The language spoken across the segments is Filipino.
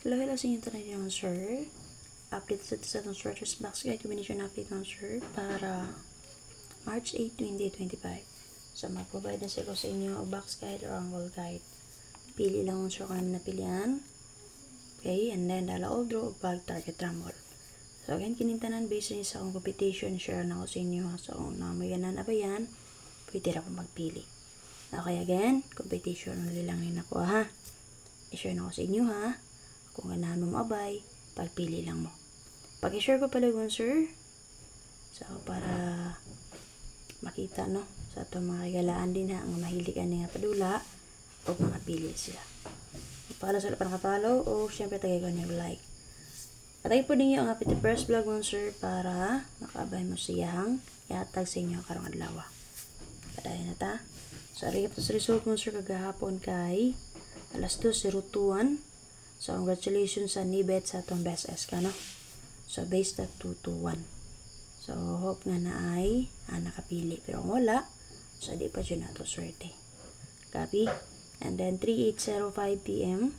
Hello sa inyo tayo ng sir. Update sa itong Starters Box Guide Combination update ng sir para March 8, 2025. So, mag-provide na sila sa inyo o box guide or angle guide. Pili lang ang sir kung namin napilian. Okay, and then dala all draw o bag target rumble. So, again, kinintanan based rin sa akong competition, share na ako sa inyo. So, kung namayanan na ba yan, pwede na po magpili. Okay, again, competition ulit lang rin ako ha. I-share na ako sa inyo ha. Kung ganahan mo maabay, pagpili lang mo. Pag-share ko pala yun, sir. So, para makita, no? Sa itong mga regalaan din ha, ang mahiligan nga padula o mga pili sila. Para sa lapan nakapalo o syempre tagay ko niyo like. At ay po ninyo ang happy first vlog mo, sir, para makaabay mo siyang ihatag sa inyo karong adlaw. Padayon na ta. So, arigap sa result mo, sir, kagahapon kay alas 2:02. So, congratulations sa nibet sa itong best S ka, no? So, based at 221. So, hope nga na ay nakapili. Pero kung wala, so, di pa dyan na ito swerte. Copy? And then, 38:05 p.m.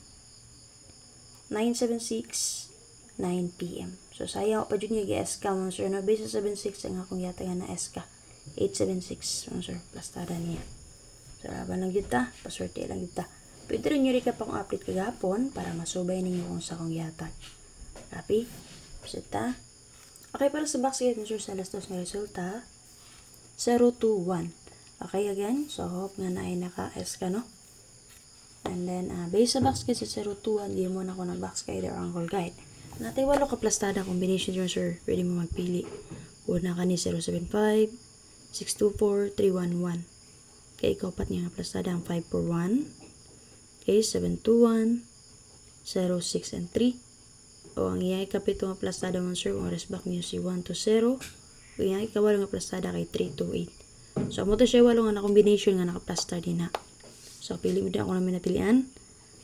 9:76 9 p.m. So, sayang pa dyan yung S ka, mga sir. No? Based sa 76, ang akong yata nga na S ka. 876, mga sir. Plastada niya. So, laban lang yun ta. Paswerte lang yun ta. Pwede rin nyo rin ka pang update kagapon para masubay ninyo kung sa kong yatag. Copy? Sita. Okay, para sa box guide, sir, sa last na resulta, 021. Okay, again. So, hope nga na ay naka-S ka, no? And then, based sa box guide sa 021, di mo na ako ng box guide or angle guide. Natay walo ka plastada combination yun, sir. Pwede mo magpili. Una ka ni 075, 624, 311. Okay, ikaw pat nga plastada ang 541. Okay, 721, 06 and 3. O ang iyay kapito nga plastada mo, sir, kung resback niyo si 120. O iyay kawalo nga plastada kay 328. So, mo to siya walo nga na combination nga naka-plastar din na. So, pili mo din ako namin napilian.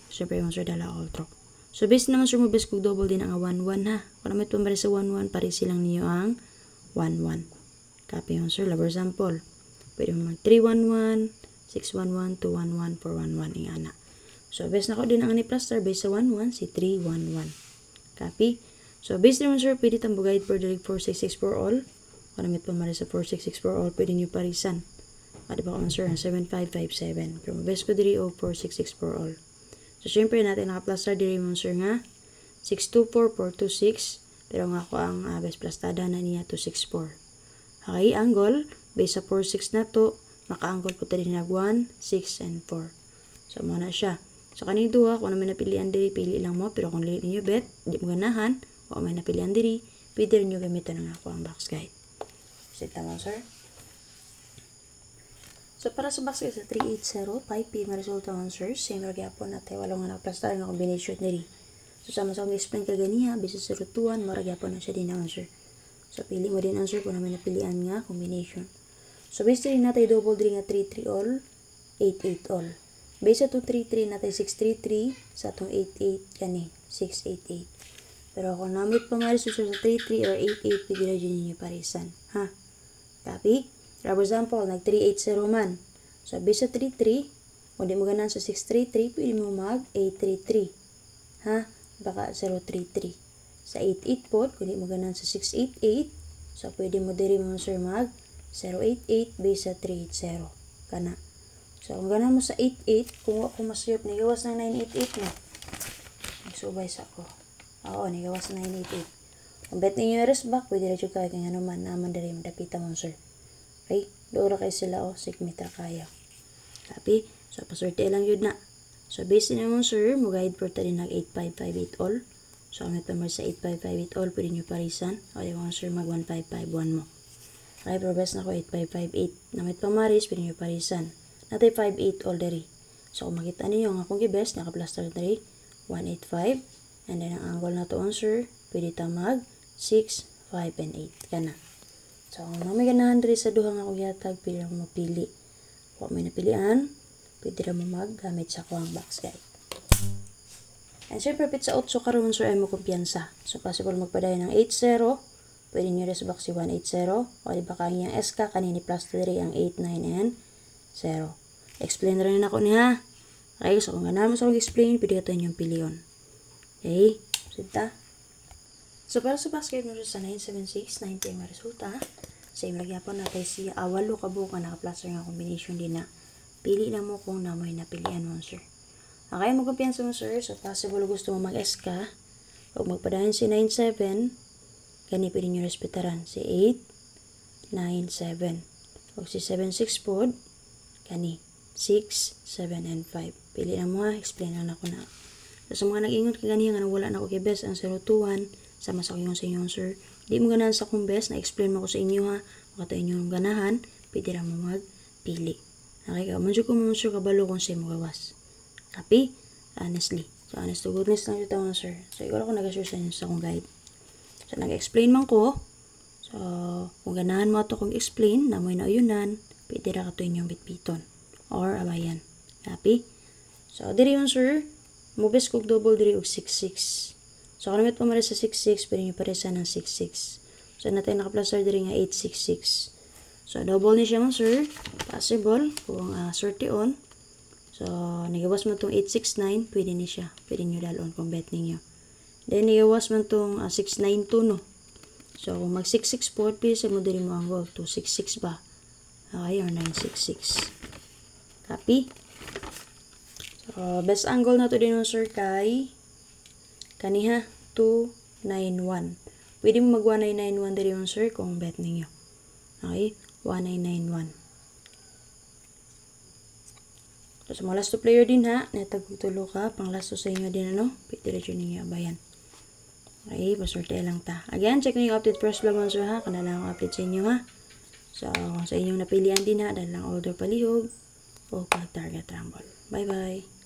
Siyempre, yung sir, dala outro. So, based naman, sir, mo best kung double din ang 11 ha. Kung namin ito sa 11, pari silang niyo ang 11. Copy yung sir, labor sample. Pwede mo mag 311, 611, 211, 411, yung anak. So, base na ko din ang ni-plaster base sa 11, si 311. Copy? So, base naman, sir, pwede tambo guide for direct 466 for all. Kung namit pa mali sa 466 for all, pwede nyo parisan. Di ba kung, sir, ang 7557. Pero, base ko diri o 466 for all. So, syempre, natin naka-plaster diri mo, sir, nga 624, 426. Pero nga ako ang base plastada na niya 264. Okay, angle, base sa 46 na to, maka-angle po tayo nag 1, 6, and 4. So, muna siya. So, kaning duha, kung naman napilian diri, pili lang mo. Pero kung liit ninyo bet, di mo ganahan. Kung may napilian diri, pwede rin nyo gamitin ng ako ang box guide. Sita mo, sir. So, para sa box guide sa 380, 5 p.m. resulta mo, sir. Same ragyapon natin. Walang nga nakaplastar ng combination diri. So, sama sa akong explain kaganiha, bisa 021, maragyapon na siya din naman, sir. So, pili mo din ang sir kung naman napilian nga combination. So, based rin natin double diri nga 3-3 all, 8-8 all. Base sa 233 natin 633 sa itong 88 kani 688. Pero kung namit pa nga sa 33 or 88, pwede na dyan ninyo parisan. Ha? Copy? For example, nag 380 man. So, base sa 33, kung di mo ganan sa 633, pwede mo mag 833. Ha? Baka 033. Sa 88 po, kung di mo ganan sa 688, so pwede mo diri mo, sir, mag 088 base sa 380. Kana. So, kung ganahan mo sa 88, kung ako masayop, nigawas ng 988 na. Nagsubay sa ako. Oo, nigawas ng 988. Kung bet ninyo resback, pwede rin yung kaya kaya naman naman dali madapita mo, sir. Okay? Doora kayo sila, sigmita kaya. Copy? So, paswerte lang yun na. So, based na mo, sir, mo guide for tali nag 8558 all. So, kung ito sa 8558 all, pwede nyo parisan. O, di mo, sir, mag 1551 mo. Okay, progress na ko 8558. Namit pa maris, pwede nyo parisan. Natay 5-8 all diri. So, kung makita niyo ang akong gibes, naka-plaster diri, 185. And then, ang angle na to, sir, pwede tamag 6, 5, and 8. Kana. So, kung may ganahan diri sa duhang akong yatag, pwede lang mapili. Kung may napilian, pwede lang gamit sa kuwang box guide. And syempre, pit sa 8 karon, sir, ay mo kumpiyansa. So, possible magpadayo ng 8-0. Pwede nyo rin sa box si 180. O, di ba kanyang SK, kanini plaster diri ang 8, 9, and 0. Explain rin ako niya. Okay, so kung ganahan mo sa explain, pwede ka ito yung piliyon. Okay, sita. So, para sa basket mo sa 976, 90 ang resulta. Same lagyan natin siya. Walo ka buka naka-plus nga combination din na. Pili na mo kung namoy napilian mo, sir. Okay, mo kumpiyansa mo, sir. So, possible gusto mo mag-S ka. Huwag magpadahan si 97. Gani pwede nyo respetaran. Si 8, 9, 7. Huwag si 7, 6 pod. Gani. 6, 7, and 5. Pili na mo ha. Explain lang ako na. So, sa mga nag-ingot ka ganihan nga wala na ako kay best ang 021. Sama sa ko sa inyo, sir. Di mo ganahan sa akong best. Na-explain mo ko sa inyo ha. Makata inyo ang ganahan. Pwede na mo magpili. Okay ka. Manjo ko mo, sir, kabalo kung sa'yo mo gawas. Copy? Honestly. So, honest to goodness lang ito, sir. So, ikaw ako nag-assure sa inyo sa akong guide. So, nag-explain man ko. So, kung ganahan mo ito kong explain, na mo'y nauyunan, pwede ra ka ito inyong bitbiton. Or, abayan. Copy? So, diri yun, sir. Mubes kog double diri og 66. So, kung namin pa mara sa 66, pwede nyo paresa ng 66. So, natin naka-plus diri nga 866. So, double ni siya mo, sir. Possible. Kung sorti on. So, nagawas mo itong 869, pwede ni siya. Pwede nyo dalon kung bet ninyo. Then, nagawas mo itong 692, no? So, kung mag-66 po, please, mo din mo ang goal. 266 ba? Okay, or 966. Copy? So, best angle na to din mo, sir, kay kaniha, 291. Pwede mo mag-1991 din mo, sir, kung bet ninyo. Okay? 1991. So, sa mga last two player din ha, natagtulo ka, pang last two sa inyo din, ano? Pwede rin ninyo abayan. Okay, paswerte lang ta. Again, check nyo yung update first vlog mo, sir, ha? Kanalang ang update sa inyo, ha? So, kung sa inyong napilian din, ha? Dahil lang order palihog o pag-target rumble. Bye-bye!